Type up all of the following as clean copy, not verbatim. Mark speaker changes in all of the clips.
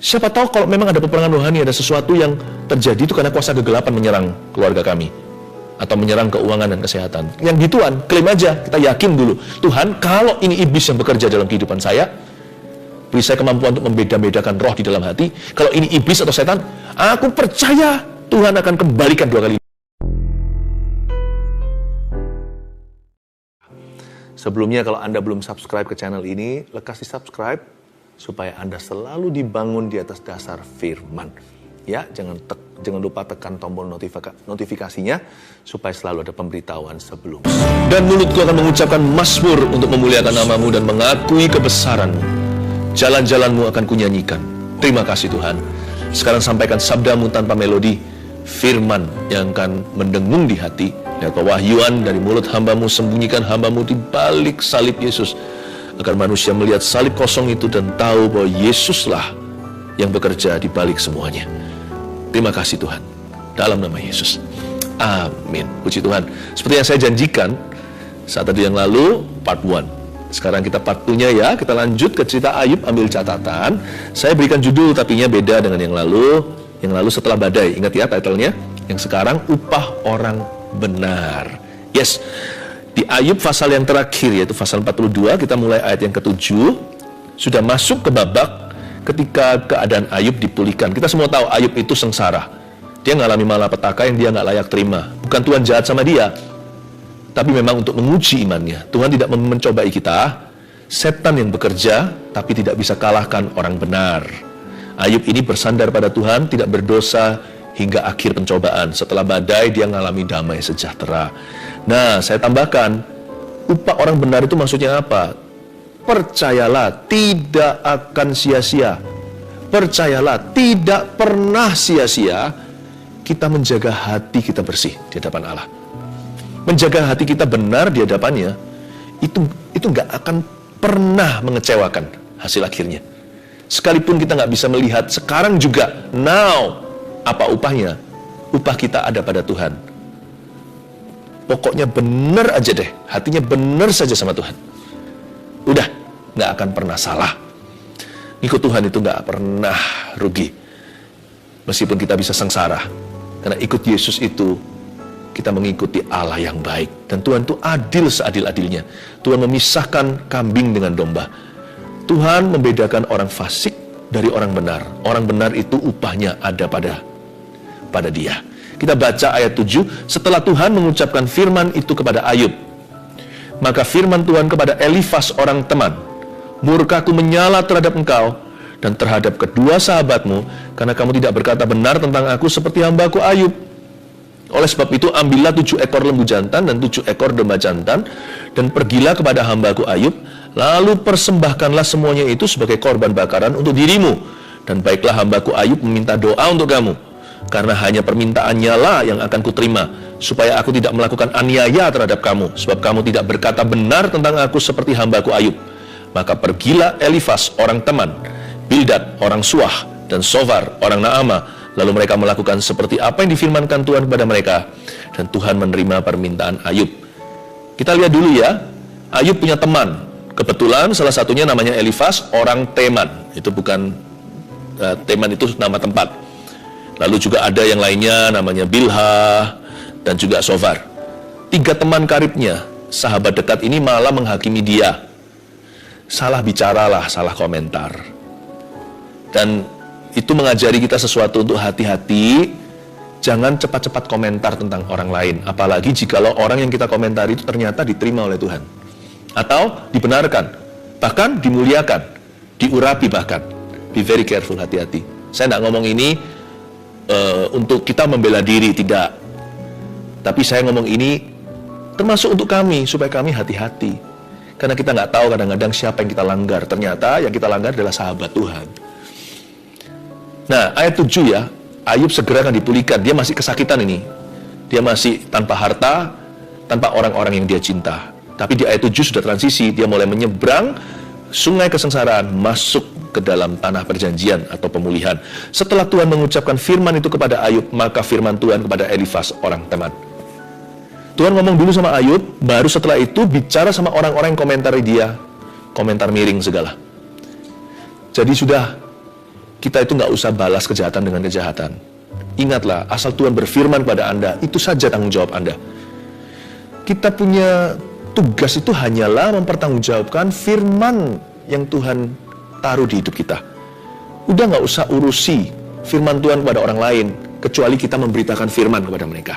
Speaker 1: Siapa tahu kalau memang ada peperangan rohani, ada sesuatu yang terjadi itu karena kuasa kegelapan menyerang keluarga kami atau menyerang keuangan dan kesehatan. Yang gituan, klaim aja, kita yakin dulu. Tuhan, kalau ini iblis yang bekerja dalam kehidupan saya, beri saya kemampuan untuk membeda-bedakan roh di dalam hati. Kalau ini iblis atau setan, aku percaya Tuhan akan kembalikan 2 kali. Sebelumnya, kalau Anda belum subscribe ke channel ini, lekas di subscribe supaya Anda selalu dibangun di atas dasar firman. Ya, jangan lupa tekan tombol notifikasinya supaya selalu ada pemberitahuan sebelum. Dan mulutku akan mengucapkan mazmur untuk memuliakan nama-Mu dan mengakui kebesaran-Mu. Jalan-jalan-Mu akan kunyanyikan. Terima kasih Tuhan. Sekarang sampaikan sabda-Mu tanpa melodi, firman yang akan mendengung di hati. Lihat pewahyuan dari mulut hamba-Mu, sembunyikan hamba-Mu di balik salib Yesus, agar manusia melihat salib kosong itu dan tahu bahwa Yesuslah yang bekerja di balik semuanya. Terima kasih Tuhan, dalam nama Yesus. Amin. Puji Tuhan. Seperti yang saya janjikan saat tadi yang lalu, part 1. Sekarang kita part 2-nya ya. Kita lanjut ke cerita Ayub. Ambil catatan. Saya berikan judul, tapinya beda dengan yang lalu. Yang lalu setelah badai. Ingat ya title-nya. Yang sekarang upah orang benar. Yes. Di Ayub pasal yang terakhir, yaitu pasal 42, kita mulai ayat yang ke-7, sudah masuk ke babak ketika keadaan Ayub dipulihkan. Kita semua tahu Ayub itu sengsara. Dia ngalami malapetaka yang dia nggak layak terima. Bukan Tuhan jahat sama dia, tapi memang untuk menguji imannya. Tuhan tidak mencobai kita. Setan yang bekerja, tapi tidak bisa kalahkan orang benar. Ayub ini bersandar pada Tuhan, tidak berdosa hingga akhir pencobaan. Setelah badai, dia ngalami damai sejahtera. Nah, saya tambahkan, upah orang benar itu maksudnya apa? Percayalah, tidak akan sia-sia. Percayalah, tidak pernah sia-sia kita menjaga hati kita bersih di hadapan Allah. Menjaga hati kita benar di hadapannya, itu nggak akan pernah mengecewakan hasil akhirnya. Sekalipun kita nggak bisa melihat sekarang juga, now, apa upahnya? Upah kita ada pada Tuhan. Pokoknya benar aja deh, hatinya benar saja sama Tuhan. Udah, nggak akan pernah salah. Ikut Tuhan itu nggak pernah rugi. Meskipun kita bisa sengsara. Karena ikut Yesus itu, kita mengikuti Allah yang baik. Dan Tuhan itu adil seadil-adilnya. Tuhan memisahkan kambing dengan domba. Tuhan membedakan orang fasik dari orang benar. Orang benar itu upahnya ada pada dia. Kita baca ayat 7, setelah Tuhan mengucapkan firman itu kepada Ayub, maka firman Tuhan kepada Elifas orang teman, murkaku menyala terhadap engkau dan terhadap kedua sahabatmu, karena kamu tidak berkata benar tentang aku seperti hambaku Ayub. Oleh sebab itu, ambillah 7 ekor lembu jantan dan 7 ekor domba jantan, dan pergilah kepada hambaku Ayub, lalu persembahkanlah semuanya itu sebagai korban bakaran untuk dirimu, dan baiklah hambaku Ayub meminta doa untuk kamu, karena hanya permintaannya lah yang akan kuterima, supaya aku tidak melakukan aniaya terhadap kamu, sebab kamu tidak berkata benar tentang aku seperti hambaku Ayub. Maka pergilah Elifas orang teman, Bildad orang Suah, dan Sofar orang Naama, lalu mereka melakukan seperti apa yang difirmankan Tuhan kepada mereka, dan Tuhan menerima permintaan Ayub. Kita lihat dulu ya, Ayub punya teman, kebetulan salah satunya namanya Elifas orang Teman. Itu bukan Teman, itu nama tempat. Lalu juga ada yang lainnya namanya Bilha dan juga Sofar. 3 teman karibnya, sahabat dekat ini malah menghakimi dia. Salah bicaralah, salah komentar. Dan itu mengajari kita sesuatu untuk hati-hati. Jangan cepat-cepat komentar tentang orang lain. Apalagi jikalau orang yang kita komentari itu ternyata diterima oleh Tuhan. Atau dibenarkan, bahkan dimuliakan, diurapi bahkan. Be very careful, hati-hati. Saya tidak ngomong ini untuk kita membela diri, tidak. Tapi saya ngomong ini termasuk untuk kami, supaya kami hati-hati. Karena kita nggak tahu kadang-kadang siapa yang kita langgar. Ternyata yang kita langgar adalah sahabat Tuhan. Nah, ayat 7 ya, Ayub segera akan dipulihkan. Dia masih kesakitan ini. Dia masih tanpa harta, tanpa orang-orang yang dia cinta. Tapi di ayat 7 sudah transisi, dia mulai menyeberang sungai kesengsaraan, masuk ke dalam tanah perjanjian atau pemulihan. Setelah Tuhan mengucapkan firman itu kepada Ayub, maka firman Tuhan kepada Elifas orang teman. Tuhan ngomong dulu sama Ayub, baru setelah itu bicara sama orang-orang yang komentari dia, komentar miring segala. Jadi sudah kita itu nggak usah balas kejahatan dengan kejahatan. Ingatlah, asal Tuhan berfirman pada Anda, itu saja tanggung jawab Anda. Kita punya tugas itu hanyalah mempertanggungjawabkan firman yang Tuhan taruh di hidup kita. Udah nggak usah urusi firman Tuhan kepada orang lain, kecuali kita memberitakan firman kepada mereka.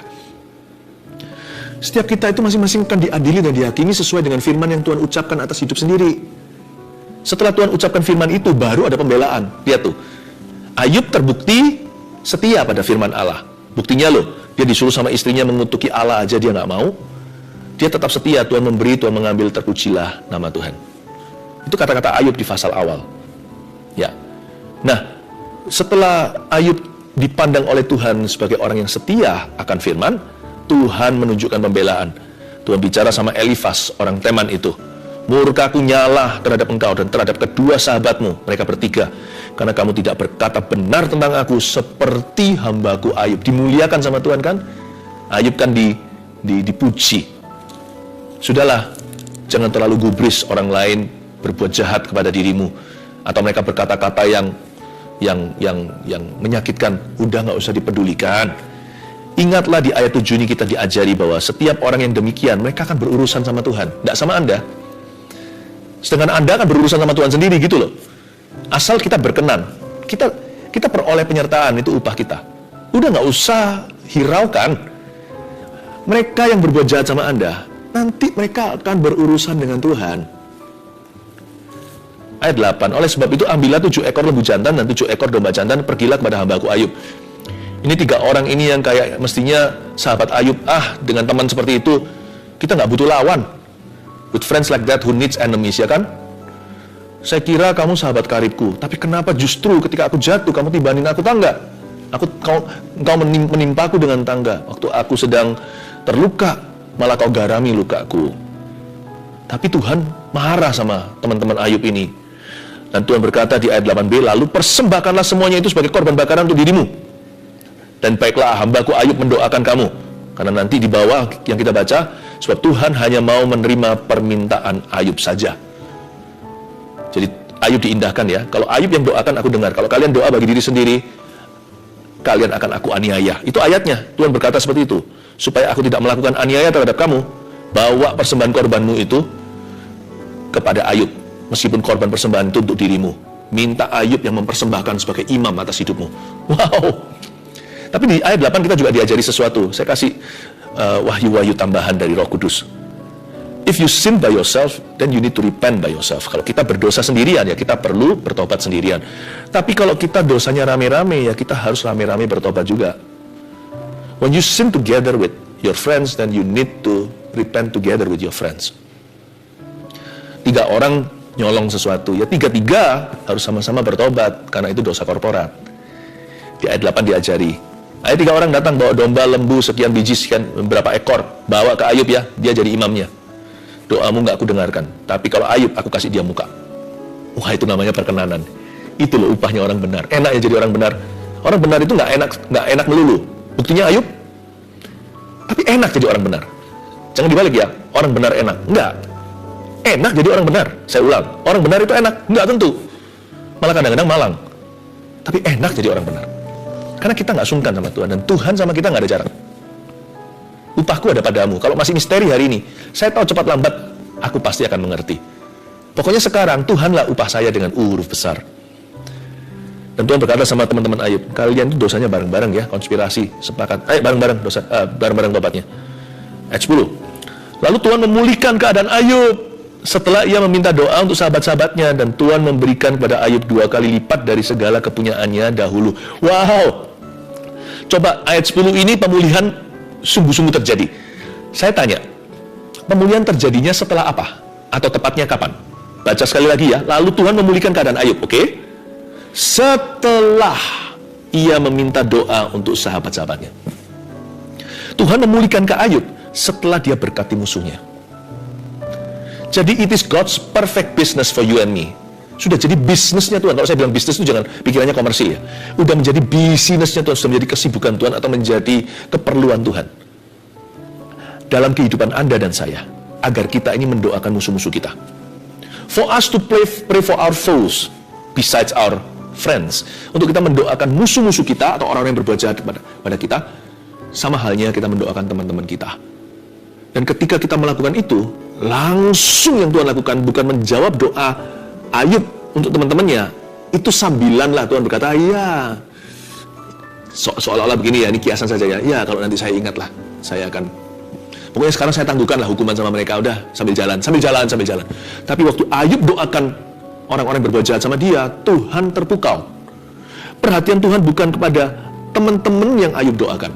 Speaker 1: Setiap kita itu masing-masing akan diadili dan dihakimi sesuai dengan firman yang Tuhan ucapkan atas hidup sendiri. Setelah Tuhan ucapkan firman itu, baru ada pembelaan. Lihat tuh, Ayub terbukti setia pada firman Allah. Buktinya loh, dia disuruh sama istrinya mengutuki Allah aja dia nggak mau. Dia tetap setia, Tuhan memberi, Tuhan mengambil, terpujilah nama Tuhan. Itu kata-kata Ayub di pasal awal. Ya. Nah, setelah Ayub dipandang oleh Tuhan sebagai orang yang setia akan firman, Tuhan menunjukkan pembelaan. Tuhan bicara sama Elifas, orang Teman itu. Murkaku nyala terhadap engkau dan terhadap kedua sahabatmu, mereka bertiga, karena kamu tidak berkata benar tentang aku seperti hambaku Ayub. Dimuliakan sama Tuhan kan? Ayub kan dipuji. Sudahlah, jangan terlalu gubris orang lain berbuat jahat kepada dirimu, atau mereka berkata-kata yang menyakitkan. Udah nggak usah dipedulikan. Ingatlah di ayat 7 ini kita diajari bahwa setiap orang yang demikian, mereka akan berurusan sama Tuhan, tidak sama Anda. Sedangkan Anda akan berurusan sama Tuhan sendiri gitu loh. Asal kita berkenan, kita peroleh penyertaan, itu upah kita. Udah nggak usah hiraukan. Mereka yang berbuat jahat sama Anda, nanti mereka akan berurusan dengan Tuhan. Ayat 8, oleh sebab itu ambillah 7 ekor lembu jantan dan 7 ekor domba jantan, pergilah kepada hambaku Ayub. Ini 3 orang ini yang kayak mestinya sahabat Ayub, dengan teman seperti itu, kita nggak butuh lawan. With friends like that who needs enemies, ya kan? Saya kira kamu sahabat karibku, tapi kenapa justru ketika aku jatuh, kamu tibanin aku tangga? Engkau menimpaku dengan tangga. Waktu aku sedang terluka, malah kau garami lukaku. Tapi Tuhan marah sama teman-teman Ayub ini. Dan Tuhan berkata di ayat 8b, lalu persembahkanlah semuanya itu sebagai korban bakaran untuk dirimu. Dan baiklah hambaku Ayub mendoakan kamu. Karena nanti di bawah yang kita baca, sebab Tuhan hanya mau menerima permintaan Ayub saja. Jadi Ayub diindahkan ya. Kalau Ayub yang doakan, aku dengar. Kalau kalian doa bagi diri sendiri, kalian akan aku aniaya. Itu ayatnya. Tuhan berkata seperti itu. Supaya aku tidak melakukan aniaya terhadap kamu, bawa persembahan korbanmu itu kepada Ayub. Meskipun korban persembahan itu untuk dirimu. Minta Ayub yang mempersembahkan sebagai imam atas hidupmu. Wow. Tapi di ayat 8 kita juga diajari sesuatu. Saya kasih wahyu-wahyu tambahan dari Roh Kudus. If you sin by yourself, then you need to repent by yourself. Kalau kita berdosa sendirian, ya kita perlu bertobat sendirian. Tapi kalau kita dosanya rame-rame, ya kita harus rame-rame bertobat juga. When you sin together with your friends, then you need to repent together with your friends. 3 orang nyolong sesuatu, ya 3-3 harus sama-sama bertobat, karena itu dosa korporat. Di ayat 8 diajari. Ayat 3 orang datang bawa domba, lembu, sekian biji, sekian berapa ekor, bawa ke Ayub ya, dia jadi imamnya. Doamu nggak aku dengarkan, tapi kalau Ayub aku kasih dia muka. Wah, itu namanya perkenanan. Itu loh upahnya orang benar. Enak ya jadi orang benar. Orang benar itu nggak enak melulu. Buktinya Ayub, tapi enak jadi orang benar. Jangan dibalik ya, orang benar enak. Enggak. Enak jadi orang benar. Saya ulang, orang benar itu enak? Enggak tentu. Malah kadang-kadang malang. Tapi enak jadi orang benar. Karena kita nggak sungkan sama Tuhan, dan Tuhan sama kita nggak ada jarak. Upahku ada padamu. Kalau masih misteri hari ini, saya tahu cepat lambat, aku pasti akan mengerti. Pokoknya sekarang, Tuhanlah upah saya dengan huruf besar. Dan Tuhan berkata sama teman-teman Ayub, kalian itu dosanya bareng-bareng ya, konspirasi, sepakat. Bareng-bareng dosa, bareng-bareng tobatnya. Ayat 10. Lalu Tuhan memulihkan keadaan Ayub setelah ia meminta doa untuk sahabat-sahabatnya, dan Tuhan memberikan kepada Ayub 2 kali lipat dari segala kepunyaannya dahulu. Wow. Coba ayat 10 ini pemulihan sungguh-sungguh terjadi. Saya tanya, pemulihan terjadinya setelah apa? Atau tepatnya kapan? Baca sekali lagi ya. Lalu Tuhan memulihkan keadaan Ayub, oke? Setelah ia meminta doa untuk sahabat-sahabatnya. Tuhan memulihkan ke Ayub setelah dia berkati musuhnya. Jadi it is God's perfect business for you and me. Sudah jadi bisnisnya Tuhan. Kalau saya bilang bisnis itu jangan pikirannya komersil ya. Udah menjadi bisnisnya Tuhan, sudah menjadi kesibukan Tuhan atau menjadi keperluan Tuhan dalam kehidupan Anda dan saya, agar kita ini mendoakan musuh-musuh kita. For us to pray for our foes besides our friends. Untuk kita mendoakan musuh-musuh kita atau orang-orang yang berbuat jahat pada kita, sama halnya kita mendoakan teman-teman kita. Dan ketika kita melakukan itu, langsung yang Tuhan lakukan bukan menjawab doa Ayub untuk teman-temannya. Itu sambilan lah Tuhan berkata, ya seolah-olah begini ya, ini kiasan saja ya. Ya kalau nanti saya ingat lah, saya akan, pokoknya sekarang saya tangguhkan lah hukuman sama mereka. Udah sambil jalan. Tapi waktu Ayub doakan orang-orang yang berbuat jahat sama dia, Tuhan terpukau. Perhatian Tuhan bukan kepada teman-teman yang Ayub doakan.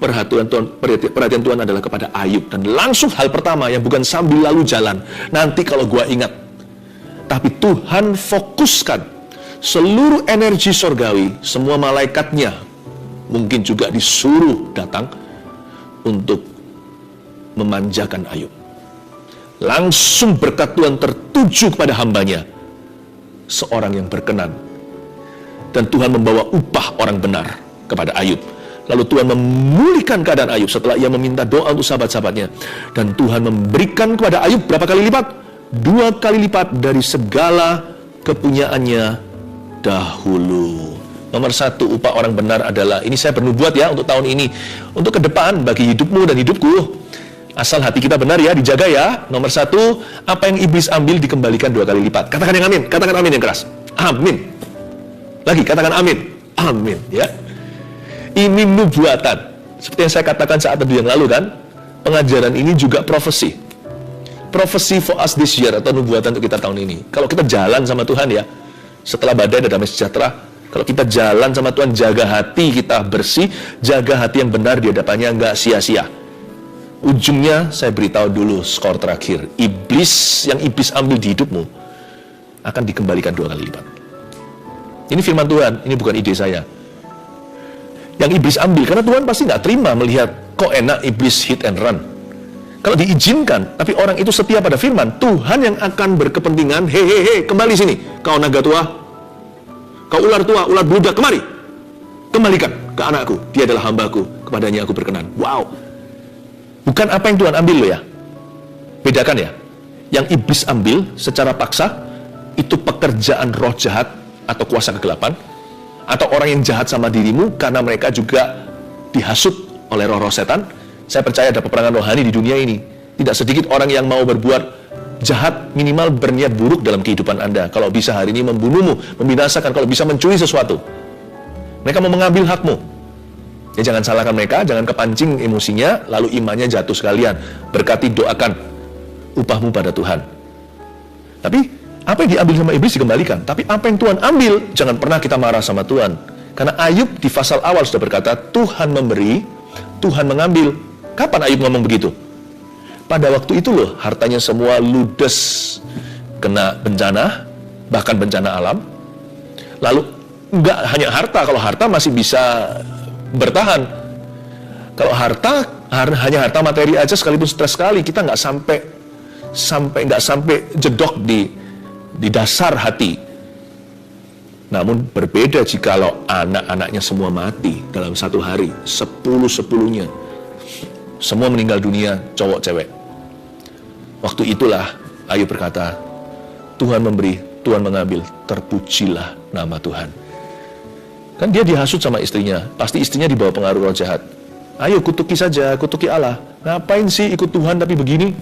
Speaker 1: Perhatian Tuhan adalah kepada Ayub. Dan langsung hal pertama yang bukan sambil lalu jalan, nanti kalau gua ingat. Tapi Tuhan fokuskan seluruh energi sorgawi, semua malaikatnya mungkin juga disuruh datang untuk memanjakan Ayub. Langsung berkat Tuhan tertuju kepada hambanya, seorang yang berkenan. Dan Tuhan membawa upah orang benar kepada Ayub. Lalu Tuhan memulihkan keadaan Ayub setelah ia meminta doa untuk sahabat-sahabatnya. Dan Tuhan memberikan kepada Ayub berapa kali lipat? 2 kali lipat dari segala kepunyaannya dahulu. Nomor 1, upah orang benar adalah, ini saya bernubuat ya untuk tahun ini, untuk ke depan bagi hidupmu dan hidupku. Asal hati kita benar ya, dijaga ya. Nomor 1, apa yang iblis ambil dikembalikan 2 kali lipat. Katakan yang amin, katakan amin yang keras. Amin. Lagi, katakan amin. Amin ya. Ini nubuatan. Seperti yang saya katakan saat teduh yang lalu kan, pengajaran ini juga profesi. Prophecy for us this year, atau nubuatan untuk kita tahun ini. Kalau kita jalan sama Tuhan ya, setelah badai ada damai sejahtera. Kalau kita jalan sama Tuhan, jaga hati kita bersih, jaga hati yang benar di hadapannya, nggak sia-sia. Ujungnya saya beritahu dulu skor terakhir. Yang iblis ambil di hidupmu akan dikembalikan 2 kali lipat. Ini firman Tuhan, ini bukan ide saya. Yang iblis ambil, karena Tuhan pasti nggak terima melihat kok enak iblis hit and run. Kalau diizinkan, tapi orang itu setia pada firman, Tuhan yang akan berkepentingan, hei, kembali sini, kau naga tua, kau ular tua, ular bludak, kemari, kembalikan ke anakku, dia adalah hambaku, kepadanya aku berkenan. Wow, bukan apa yang Tuhan ambil loh ya, bedakan ya. Yang iblis ambil secara paksa, itu pekerjaan roh jahat atau kuasa kegelapan, atau orang yang jahat sama dirimu karena mereka juga dihasut oleh roh-roh setan. Saya percaya ada peperangan rohani di dunia ini. Tidak sedikit orang yang mau berbuat jahat, minimal berniat buruk dalam kehidupan Anda. Kalau bisa hari ini membunuhmu, membinasakan, kalau bisa mencuri sesuatu. Mereka mau mengambil hakmu. Ya jangan salahkan mereka, jangan kepancing emosinya, lalu imannya jatuh sekalian. Berkati, doakan upahmu pada Tuhan. Tapi apa yang diambil sama iblis dikembalikan. Tapi apa yang Tuhan ambil, jangan pernah kita marah sama Tuhan. Karena Ayub di pasal awal sudah berkata, Tuhan memberi, Tuhan mengambil. Kapan Ayub ngomong begitu? Pada waktu itu loh, hartanya semua ludes kena bencana, bahkan bencana alam. Lalu, enggak hanya harta, kalau harta masih bisa bertahan. Kalau harta, hanya harta materi aja sekalipun stres sekali, kita nggak sampai jedok di dasar hati. Namun berbeda jikalau anak-anaknya semua mati dalam satu hari, 10-10-nya. Semua meninggal dunia, cowok cewek. Waktu itulah Ayub berkata, Tuhan memberi, Tuhan mengambil, terpujilah nama Tuhan. Kan dia dihasut sama istrinya, pasti istrinya dibawa pengaruh roh jahat. Ayo kutuki saja, kutuki Allah. Ngapain sih ikut Tuhan tapi begini?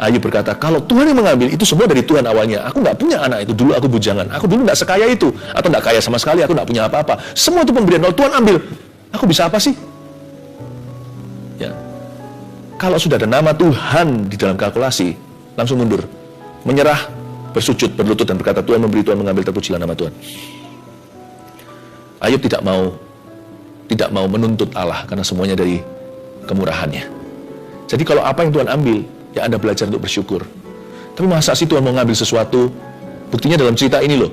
Speaker 1: Ayub berkata, kalau Tuhan yang mengambil, itu semua dari Tuhan awalnya. Aku nggak punya anak itu, dulu aku bujangan. Aku dulu nggak sekaya itu, atau nggak kaya sama sekali, aku nggak punya apa-apa. Semua itu pemberian, kalau Tuhan ambil, aku bisa apa sih? Ya. Kalau sudah ada nama Tuhan di dalam kalkulasi, langsung mundur. Menyerah, bersujud, berlutut, dan berkata, Tuhan memberi, Tuhan mengambil, terpujilah nama Tuhan. Ayub tidak mau menuntut Allah, karena semuanya dari kemurahannya. Jadi kalau apa yang Tuhan ambil, ya Anda belajar untuk bersyukur. Tapi masa sih Tuhan mau ngambil sesuatu? Buktinya dalam cerita ini loh.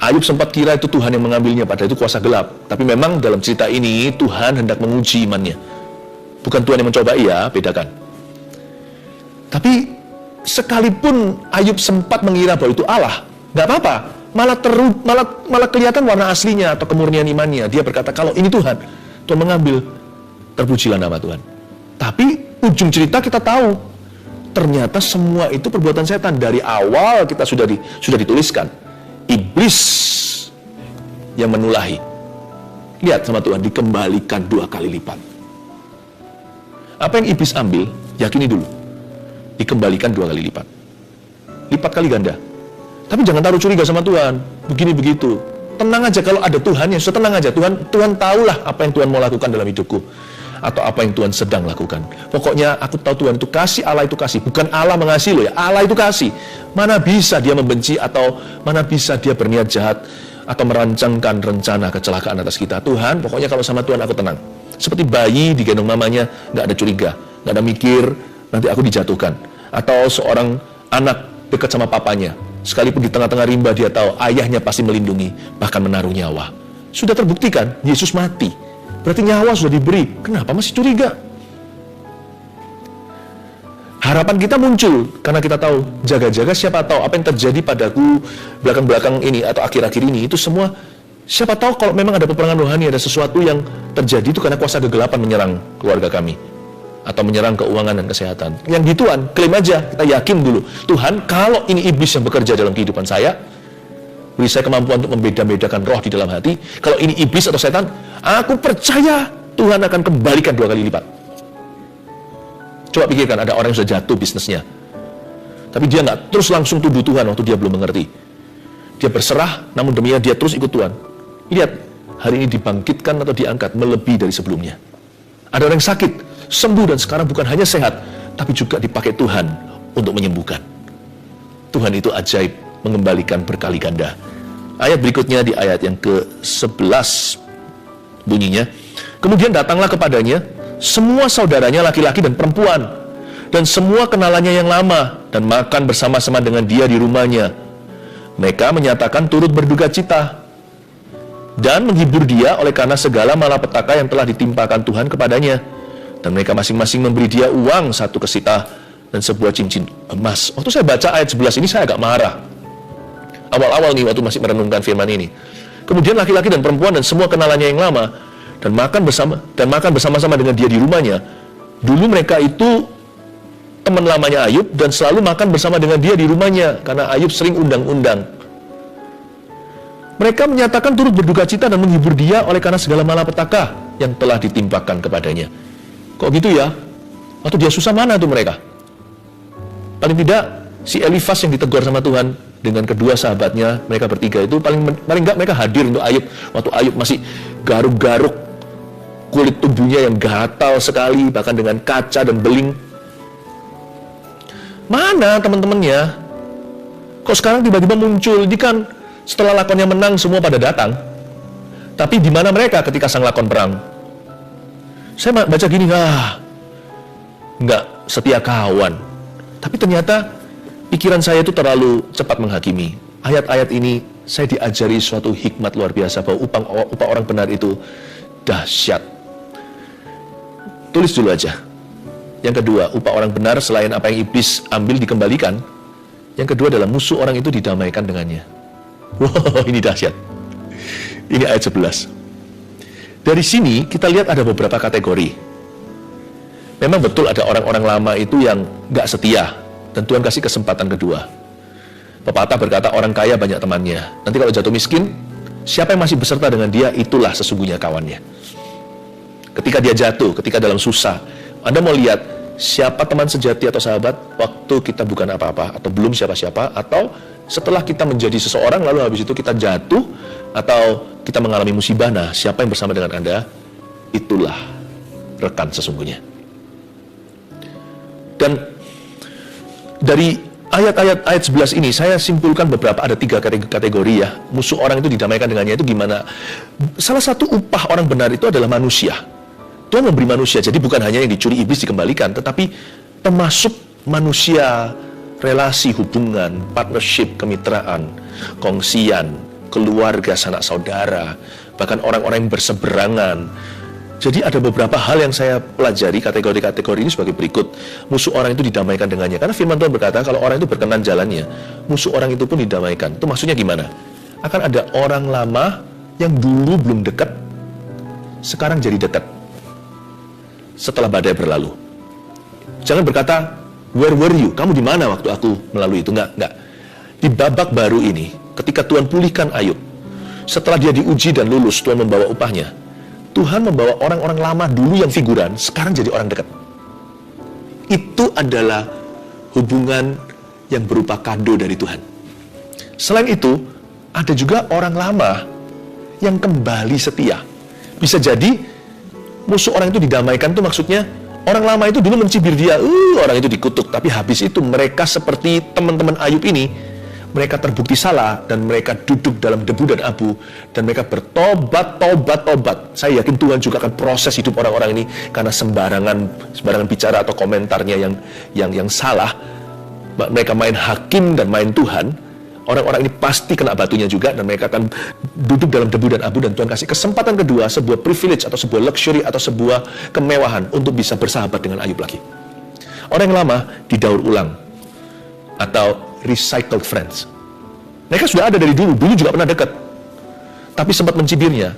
Speaker 1: Ayub sempat kira itu Tuhan yang mengambilnya, padahal itu kuasa gelap. Tapi memang dalam cerita ini Tuhan hendak menguji imannya. Bukan Tuhan yang mencoba, iya, bedakan. Tapi sekalipun Ayub sempat mengira bahwa itu Allah, nggak apa-apa. Malah kelihatan warna aslinya atau kemurnian imannya. Dia berkata, kalau ini Tuhan mengambil, terpujilah nama Tuhan. Tapi ujung cerita kita tahu, ternyata semua itu perbuatan setan. Dari awal kita sudah dituliskan. iblis yang menulahi. Lihat sama Tuhan, dikembalikan 2 kali lipat. Apa yang iblis ambil, yakini dulu, dikembalikan 2 kali lipat. Lipat kali ganda. Tapi jangan taruh curiga sama Tuhan, begini begitu. Tenang aja, kalau ada Tuhan, ya sudah tenang aja. Tuhan tahulah apa yang Tuhan mau lakukan dalam hidupku, atau apa yang Tuhan sedang lakukan. Pokoknya aku tahu Tuhan itu kasih, Allah itu kasih. Bukan Allah mengasihi loh ya, Allah itu kasih. Mana bisa dia membenci, atau mana bisa dia berniat jahat, atau merancangkan rencana kecelakaan atas kita. Tuhan, pokoknya kalau sama Tuhan aku tenang. Seperti bayi digendong mamanya, nggak ada curiga, nggak ada mikir, nanti aku dijatuhkan. Atau seorang anak dekat sama papanya, sekalipun di tengah-tengah rimba dia tahu ayahnya pasti melindungi, bahkan menaruh nyawa. Sudah terbuktikan, Yesus mati. Berarti nyawa sudah diberi. Kenapa masih curiga? Harapan kita muncul karena kita tahu, jaga-jaga siapa tahu apa yang terjadi padaku belakang-belakang ini atau akhir-akhir ini, itu semua siapa tahu kalau memang ada peperangan rohani, ada sesuatu yang terjadi itu karena kuasa kegelapan menyerang keluarga kami atau menyerang keuangan dan kesehatan. Yang gituan, klaim aja, kita yakin dulu. Tuhan, kalau ini iblis yang bekerja dalam kehidupan saya, beri saya kemampuan untuk membeda-bedakan roh di dalam hati. Kalau ini iblis atau setan, aku percaya Tuhan akan kembalikan 2 kali lipat. Coba pikirkan, ada orang yang sudah jatuh bisnisnya, tapi dia nggak terus langsung tuduh Tuhan waktu dia belum mengerti. Dia berserah, namun demikian dia terus ikut Tuhan. Lihat, hari ini dibangkitkan atau diangkat melebihi dari sebelumnya. Ada orang yang sakit, sembuh, dan sekarang bukan hanya sehat, tapi juga dipakai Tuhan untuk menyembuhkan. Tuhan itu ajaib, mengembalikan berkali ganda. Ayat berikutnya di ayat yang ke-11 bunyinya, kemudian datanglah kepadanya semua saudaranya laki-laki dan perempuan, dan semua kenalannya yang lama, dan makan bersama-sama dengan dia di rumahnya. Mereka menyatakan turut berduka cita dan menghibur dia oleh karena segala malapetaka yang telah ditimpakan Tuhan kepadanya. Dan mereka masing-masing memberi dia uang 1 kesitah dan sebuah cincin emas. Waktu saya baca ayat 11 ini saya agak marah. Awal-awal nih waktu masih merenungkan firman ini. Kemudian laki-laki dan perempuan dan semua kenalannya yang lama dan makan bersama-sama dengan dia di rumahnya. Dulu mereka itu teman lamanya Ayub dan selalu makan bersama dengan dia di rumahnya karena Ayub sering undang-undang. Mereka menyatakan turut berduka cita dan menghibur dia oleh karena segala malapetaka yang telah ditimpakan kepadanya. Kok gitu ya? Waktu dia susah mana tuh mereka? Paling tidak si Elifas yang ditegur sama Tuhan dengan kedua sahabatnya, mereka bertiga itu paling enggak mereka hadir untuk Ayub waktu Ayub masih garuk-garuk, kulit tubuhnya yang gatal sekali, bahkan dengan kaca dan beling. Mana teman-temannya? Kok sekarang tiba-tiba muncul? Ini kan setelah lakonnya menang semua pada datang. Tapi di mana mereka ketika sang lakon perang? Saya baca gini, nggak setia kawan. Tapi ternyata pikiran saya itu terlalu cepat menghakimi. Ayat-ayat ini saya diajari suatu hikmat luar biasa bahwa upah orang benar itu dahsyat. Tulis dulu aja. Yang kedua, upah orang benar selain apa yang iblis ambil dikembalikan. Yang kedua adalah musuh orang itu didamaikan dengannya. Wow, ini dahsyat. Ini ayat 11. Dari sini kita lihat ada beberapa kategori. Memang betul ada orang-orang lama itu yang gak setia, dan Tuhan kasih kesempatan kedua. Pepatah berkata orang kaya banyak temannya. Nanti kalau jatuh miskin, siapa yang masih beserta dengan dia, itulah sesungguhnya kawannya. Ketika dia jatuh, ketika dalam susah, Anda mau lihat siapa teman sejati atau sahabat waktu kita bukan apa-apa, atau belum siapa-siapa, atau setelah kita menjadi seseorang, lalu habis itu kita jatuh, atau kita mengalami musibah. Nah, siapa yang bersama dengan Anda, itulah rekan sesungguhnya. Dan dari ayat-ayat 11 ini saya simpulkan beberapa, ada 3 kategori ya. Musuh orang itu didamaikan dengannya itu gimana? Salah satu upah orang benar itu adalah manusia. Tuhan memberi manusia, jadi bukan hanya yang dicuri iblis dikembalikan, tetapi termasuk manusia, relasi, hubungan, partnership, kemitraan, kongsian, keluarga, sanak saudara, bahkan orang-orang yang berseberangan. Jadi ada beberapa hal yang saya pelajari kategori-kategori ini sebagai berikut. Musuh orang itu didamaikan dengannya. Karena firman Tuhan berkata kalau orang itu berkenan jalannya, musuh orang itu pun didamaikan. Itu maksudnya gimana? Akan ada orang lama yang dulu belum dekat, sekarang jadi dekat setelah badai berlalu. Jangan berkata, where were you? Kamu di mana waktu aku melalui itu? Enggak. Di babak baru ini, ketika Tuhan pulihkan Ayub, setelah dia diuji dan lulus, Tuhan membawa upahnya. Tuhan membawa orang-orang lama dulu yang figuran, sekarang jadi orang dekat. Itu adalah hubungan yang berupa kado dari Tuhan. Selain itu, ada juga orang lama yang kembali setia. Bisa jadi musuh orang itu didamaikan, itu maksudnya orang lama itu dulu mencibir dia, orang itu dikutuk, tapi habis itu mereka seperti teman-teman Ayub ini, mereka terbukti salah dan mereka duduk dalam debu dan abu dan mereka bertobat. Saya yakin Tuhan juga akan proses hidup orang-orang ini karena sembarangan bicara atau komentarnya yang salah. Mereka main hakim dan main Tuhan. Orang-orang ini pasti kena batunya juga dan mereka akan duduk dalam debu dan abu, dan Tuhan kasih kesempatan kedua, sebuah privilege atau sebuah luxury atau sebuah kemewahan untuk bisa bersahabat dengan Ayub lagi. Orang yang lama didaur ulang atau recycled friends. Mereka sudah ada dari dulu juga pernah dekat, tapi sempat mencibirnya.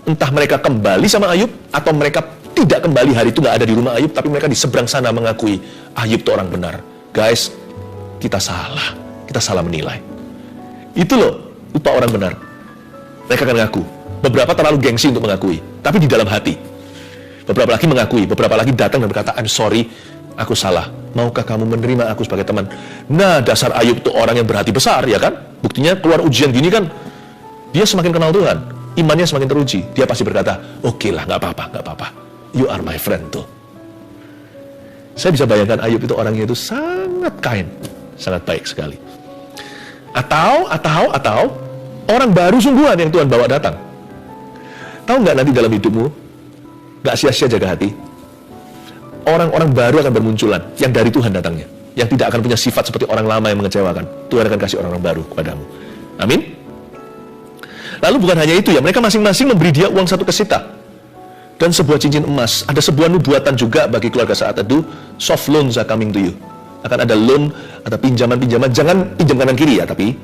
Speaker 1: Entah mereka kembali sama Ayub atau mereka tidak kembali, hari itu nggak ada di rumah Ayub, tapi mereka di seberang sana mengakui Ayub itu orang benar. Guys, kita salah menilai. Itu loh upah orang benar. Mereka akan ngaku. Beberapa terlalu gengsi untuk mengakui, tapi di dalam hati. Beberapa lagi mengakui, beberapa lagi datang dan berkata, I'm sorry, aku salah. Maukah kamu menerima aku sebagai teman? Nah, dasar Ayub itu orang yang berhati besar, ya kan? Buktinya keluar ujian gini kan, dia semakin kenal Tuhan, imannya semakin teruji. Dia pasti berkata, oke lah, nggak apa-apa. You are my friend tuh. Saya bisa bayangkan Ayub itu orangnya itu sangat kind, sangat baik sekali. Atau orang baru sungguhan yang Tuhan bawa datang. Tahu nggak nanti dalam hidupmu, nggak sia-sia jaga hati. Orang-orang baru akan bermunculan yang dari Tuhan datangnya, yang tidak akan punya sifat seperti orang lama yang mengecewakan. Tuhan akan kasih orang-orang baru kepadamu. Amin. Lalu bukan hanya itu ya, mereka masing-masing memberi dia uang satu kesita dan sebuah cincin emas. Ada sebuah nubuatan juga bagi keluarga saat itu. Soft loans are coming to you. Akan ada loan, ada pinjaman-pinjaman, jangan pinjam kanan kiri ya, tapi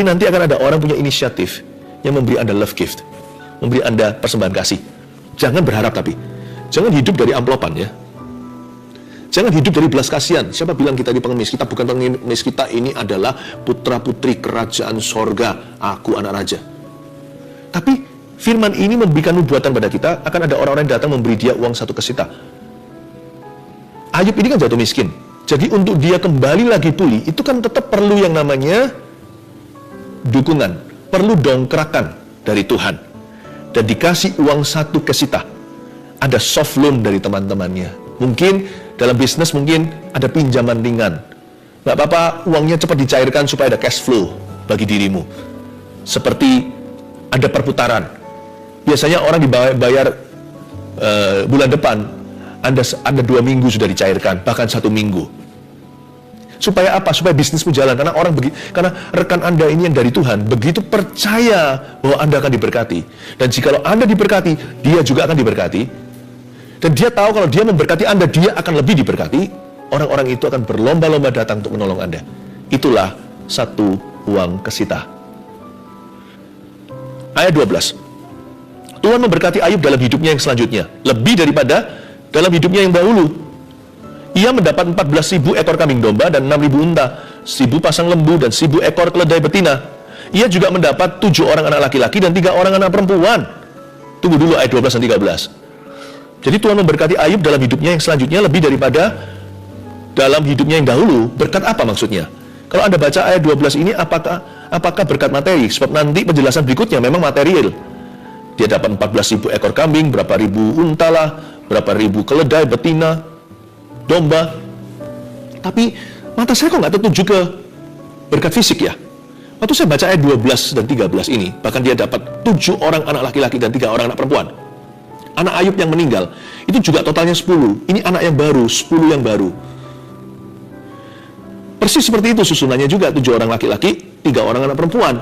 Speaker 1: nanti akan ada orang punya inisiatif yang memberi Anda love gift, memberi Anda persembahan kasih. Jangan berharap, tapi jangan hidup dari amplopan ya. Jangan hidup dari belas kasihan. Siapa bilang kita ini pengemis? Kita bukan pengemis, kita ini adalah putra-putri kerajaan sorga. Aku anak raja. Tapi firman ini memberikan nubuatan pada kita, akan ada orang-orang yang datang memberi dia uang satu kesita. Ayub ini kan jatuh miskin. Jadi untuk dia kembali lagi pulih, itu kan tetap perlu yang namanya dukungan, perlu dongkrakan dari Tuhan. Dan dikasih uang satu kesita. Ada soft loan dari teman-temannya. Mungkin dalam bisnis mungkin ada pinjaman ringan. Nggak apa-apa, uangnya cepat dicairkan supaya ada cash flow bagi dirimu. Seperti ada perputaran. Biasanya orang dibayar bulan depan, ada 2 minggu sudah dicairkan, bahkan 1 minggu. Supaya apa? Supaya bisnismu jalan. Karena rekan Anda ini yang dari Tuhan begitu percaya bahwa Anda akan diberkati. Dan jikalau Anda diberkati, dia juga akan diberkati. Dan dia tahu kalau dia memberkati Anda, dia akan lebih diberkati. Orang-orang itu akan berlomba-lomba datang untuk menolong Anda. Itulah satu uang kesita. Ayat 12. Tuhan memberkati Ayub dalam hidupnya yang selanjutnya, lebih daripada dalam hidupnya yang dahulu. Ia mendapat 14.000 ekor kambing domba dan 6.000 unta, 1.000 pasang lembu dan 1.000 ekor keledai betina. Ia juga mendapat 7 orang anak laki-laki dan 3 orang anak perempuan. Tunggu dulu ayat 12 dan 13. Jadi Tuhan memberkati Ayub dalam hidupnya yang selanjutnya lebih daripada dalam hidupnya yang dahulu. Berkat apa maksudnya? Kalau Anda baca ayat 12 ini, apakah berkat materi? Sebab nanti penjelasan berikutnya memang material. Dia dapat 14.000 ekor kambing, berapa ribu unta lah, berapa ribu keledai, betina, domba. Tapi mata saya kok nggak tertuju ke berkat fisik ya. Waktu saya baca ayat 12 dan 13 ini, bahkan dia dapat 7 orang anak laki-laki dan 3 orang anak perempuan. Anak Ayub yang meninggal, itu juga totalnya 10. Ini anak yang baru, 10 yang baru. Persis seperti itu susunannya juga, 7 orang laki-laki, 3 orang anak perempuan.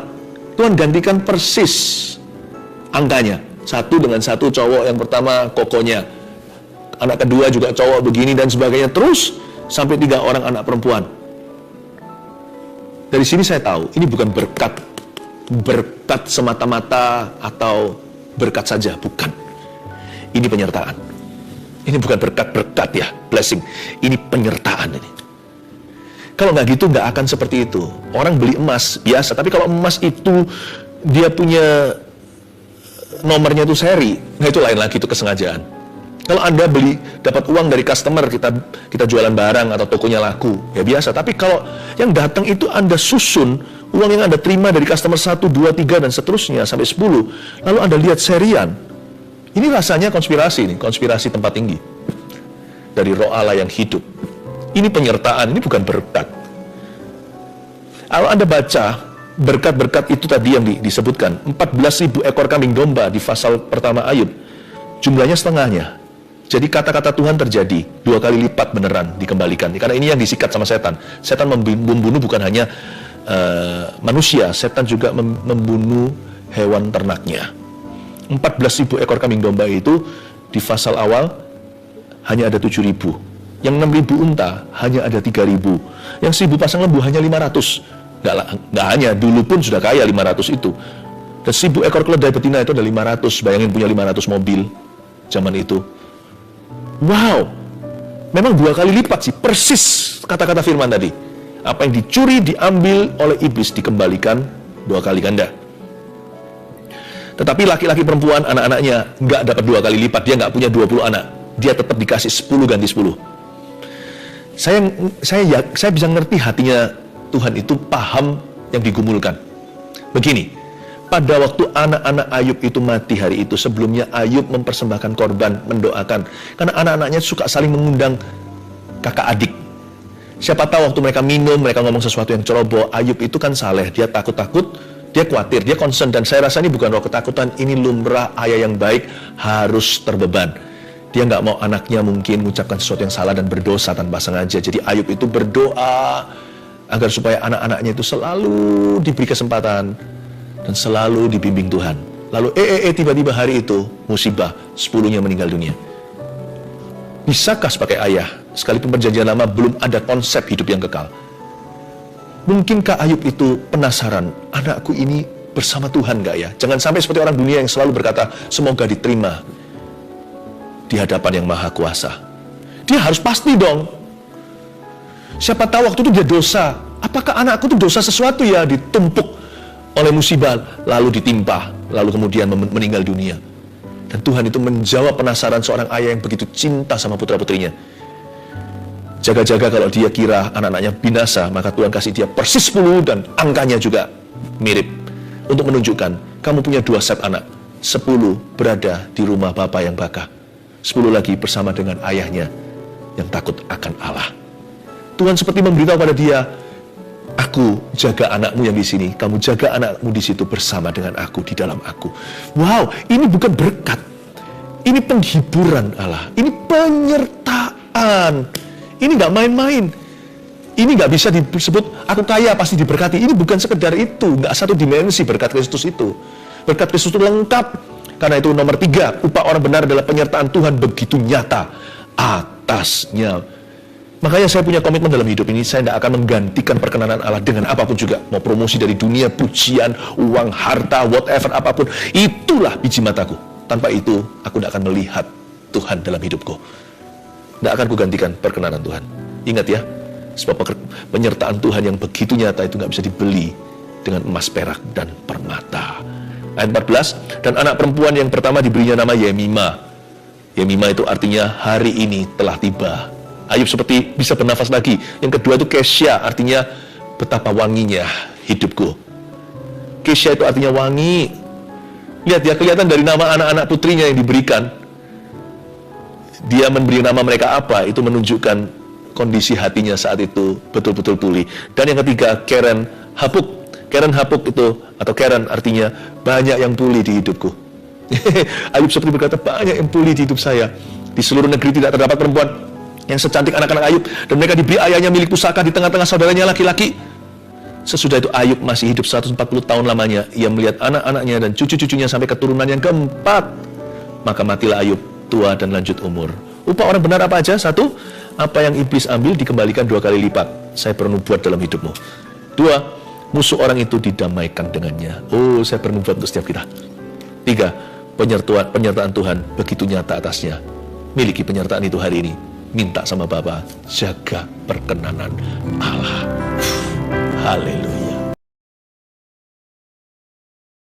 Speaker 1: Tuhan gantikan persis angkanya. 1 dengan 1 cowok yang pertama kokonya. Anak kedua juga cowok begini dan sebagainya. Terus sampai 3 orang anak perempuan. Dari sini saya tahu, ini bukan berkat semata-mata atau berkat saja, bukan. Ini penyertaan. Ini bukan berkat ya, blessing. Ini penyertaan ini. Kalau nggak gitu, nggak akan seperti itu. Orang beli emas biasa, tapi kalau emas itu dia punya nomornya itu seri, nah itu lain lagi, itu kesengajaan. Kalau Anda beli, dapat uang dari customer, kita jualan barang atau tokonya laku, ya biasa. Tapi kalau yang datang itu Anda susun, uang yang Anda terima dari customer 1, 2, 3, dan seterusnya, sampai 10, lalu Anda lihat serian. Ini rasanya konspirasi nih, konspirasi tempat tinggi. Dari roh Allah yang hidup. Ini penyertaan, ini bukan berkat. Kalau Anda baca, berkat-berkat itu tadi yang disebutkan, 14.000 ekor kambing domba di pasal pertama Ayub, jumlahnya setengahnya. Jadi kata-kata Tuhan terjadi 2 kali lipat beneran dikembalikan. Karena ini yang disikat sama setan. Setan membunuh bukan hanya manusia, setan juga membunuh hewan ternaknya. 14.000 ekor kambing domba itu di pasal awal hanya ada 7.000. Yang 6.000 unta hanya ada 3.000. Yang 1.000 pasang lembu hanya 500. Nggak hanya, dulu pun sudah kaya 500 itu. Dan 1.000 ekor keledai betina itu ada 500. Bayangin punya 500 mobil zaman itu. Wow, memang 2 kali lipat sih, persis kata-kata firman tadi. Apa yang dicuri, diambil oleh iblis, dikembalikan 2 kali ganda. Tetapi laki-laki perempuan, anak-anaknya nggak dapat 2 kali lipat. Dia nggak punya 20 anak. Dia tetap dikasih 10 ganti 10. Saya bisa ngerti hatinya Tuhan itu, paham yang digumulkan. Begini, pada waktu anak-anak Ayub itu mati hari itu, sebelumnya Ayub mempersembahkan korban, mendoakan. Karena anak-anaknya suka saling mengundang kakak adik. Siapa tahu waktu mereka minum, mereka ngomong sesuatu yang ceroboh. Ayub itu kan saleh, dia takut-takut, dia khawatir, dia concern. Dan saya rasa ini bukan roh ketakutan, ini lumrah ayah yang baik harus terbeban. Dia nggak mau anaknya mungkin mengucapkan sesuatu yang salah dan berdosa tanpa sengaja. Jadi Ayub itu berdoa agar supaya anak-anaknya itu selalu diberi kesempatan dan selalu dibimbing Tuhan. Lalu tiba-tiba hari itu musibah, 10-nya meninggal dunia. Bisakah sebagai ayah, sekalipun perjanjian lama belum ada konsep hidup yang kekal, mungkinkah Ayub itu penasaran, anakku ini bersama Tuhan gak ya? Jangan sampai seperti orang dunia yang selalu berkata, semoga diterima di hadapan yang maha kuasa. Dia harus pasti dong. Siapa tahu waktu itu dia dosa. Apakah anakku itu dosa sesuatu ya, ditumpuk oleh musibah, lalu ditimpa, lalu kemudian meninggal dunia. Dan Tuhan itu menjawab penasaran seorang ayah yang begitu cinta sama putra-putrinya. Jaga-jaga kalau dia kira anak-anaknya binasa, maka Tuhan kasih dia persis 10 dan angkanya juga mirip. Untuk menunjukkan, kamu punya 2 set anak. 10 berada di rumah Bapa yang baka. 10 lagi bersama dengan ayahnya yang takut akan Allah. Tuhan seperti memberitahu pada dia, aku jaga anakmu yang di sini, kamu jaga anakmu di situ bersama dengan aku, di dalam aku. Wow, ini bukan berkat, ini penghiburan Allah, ini penyertaan, ini nggak main-main, ini nggak bisa disebut aku kaya pasti diberkati. Ini bukan sekedar itu, nggak satu dimensi berkat Kristus itu. Berkat Kristus itu lengkap, karena itu nomor 3, upah orang benar adalah penyertaan Tuhan begitu nyata atasnya. Makanya saya punya komitmen dalam hidup ini, saya tidak akan menggantikan perkenanan Allah dengan apapun juga. Mau promosi dari dunia, pujian, uang, harta, whatever, apapun. Itulah biji mataku. Tanpa itu, aku tidak akan melihat Tuhan dalam hidupku. Tidak akan kugantikan perkenanan Tuhan. Ingat ya, sebab penyertaan Tuhan yang begitu nyata itu nggak bisa dibeli dengan emas, perak, dan permata. Ayat 14, dan anak perempuan yang pertama diberinya nama Yemima. Yemima itu artinya hari ini telah tiba. Ayub seperti bisa bernafas lagi. Yang kedua itu Kesya, artinya betapa wanginya hidupku. Kesya itu artinya wangi. Lihat ya, kelihatan dari nama anak-anak putrinya yang diberikan. Dia memberi nama mereka apa, itu menunjukkan kondisi hatinya saat itu betul-betul pulih. Dan yang ketiga, Keren Hapuk. Keren Hapuk itu, atau Keren artinya banyak yang pulih di hidupku. Ayub seperti berkata, banyak yang pulih di hidup saya. Di seluruh negeri tidak terdapat perempuan yang secantik anak-anak Ayub, dan mereka diberi ayahnya milik pusaka di tengah-tengah saudaranya laki-laki. Sesudah itu Ayub masih hidup 140 tahun lamanya. Ia melihat anak-anaknya dan cucu-cucunya sampai keturunan yang keempat. Maka matilah Ayub, tua dan lanjut umur. Upah orang benar apa aja? 1, apa yang iblis ambil dikembalikan 2 kali lipat. Saya perlu buat dalam hidupmu. 2, musuh orang itu didamaikan dengannya. Oh, saya perlu buat untuk setiap kita. 3, penyertaan Tuhan begitu nyata atasnya. Miliki penyertaan itu hari ini. minta sama Bapa, jaga perkenanan Allah. Haleluya.